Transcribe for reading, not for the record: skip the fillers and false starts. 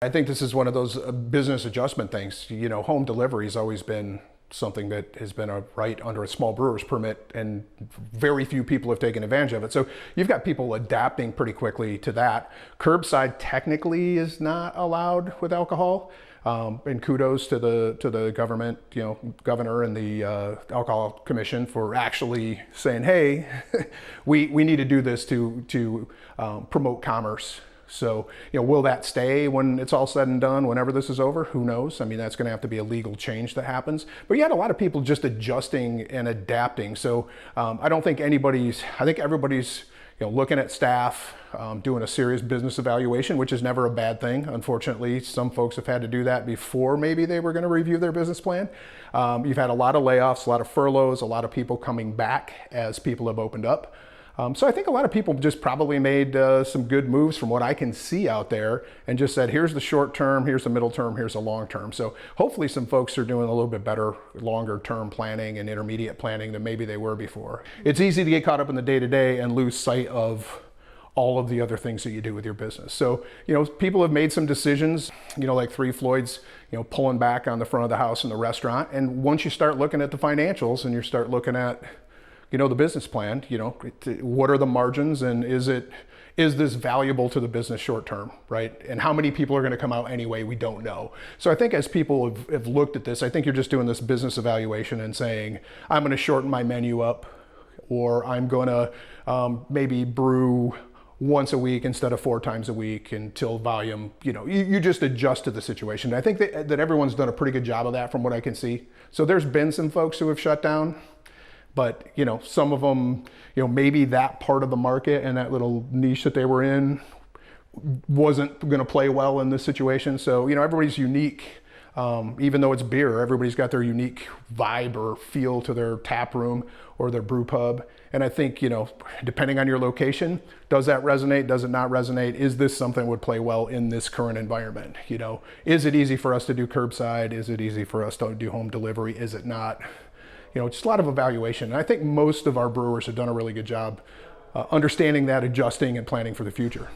I think this is one of those business adjustment things. You know, home delivery has always been something that has been a right under a small brewer's permit, and very few people have taken advantage of it. So you've got people adapting pretty quickly to that. Curbside technically is not allowed with alcohol. And kudos to the government, you know, governor and the alcohol commission for actually saying, hey, we need to do this to promote commerce. So, you know, will that stay when it's all said and done, whenever this is over? Who knows? I mean, that's going to have to be a legal change that happens. But you had a lot of people just adjusting and adapting. So I don't think I think everybody's, you know, looking at staff, doing a serious business evaluation, which is never a bad thing. Unfortunately, some folks have had to do that before maybe they were going to review their business plan. You've had a lot of layoffs, a lot of furloughs, a lot of people coming back as people have opened up. So I think a lot of people just probably made some good moves from what I can see out there and just said, here's the short term, here's the middle term, here's the long term. So hopefully some folks are doing a little bit better longer term planning and intermediate planning than maybe they were before. It's easy to get caught up in the day-to-day and lose sight of all of the other things that you do with your business. So, you know, people have made some decisions, you know, like Three Floyds, you know, pulling back on the front of the house in the restaurant. And once you start looking at the financials and you start looking at, you know, the business plan, you know, what are the margins, and is this valuable to the business short term, right? And how many people are going to come out anyway? We don't know. So I think as people have looked at this, I think you're just doing this business evaluation and saying, I'm going to shorten my menu up, or I'm going to maybe brew once a week instead of 4 times a week until volume, you know, you just adjust to the situation. I think that everyone's done a pretty good job of that from what I can see. So there's been some folks who have shut down. But, you know, some of them, you know, maybe that part of the market and that little niche that they were in wasn't going to play well in this situation. So, you know, everybody's unique. Even though it's beer, everybody's got their unique vibe or feel to their tap room or their brew pub. And I think, you know, depending on your location, does that resonate? Does it not resonate? Is this something that would play well in this current environment? You know, is it easy for us to do curbside? Is it easy for us to do home delivery? Is it not? You know, just a lot of evaluation. And I think most of our brewers have done a really good job understanding that, adjusting, and planning for the future.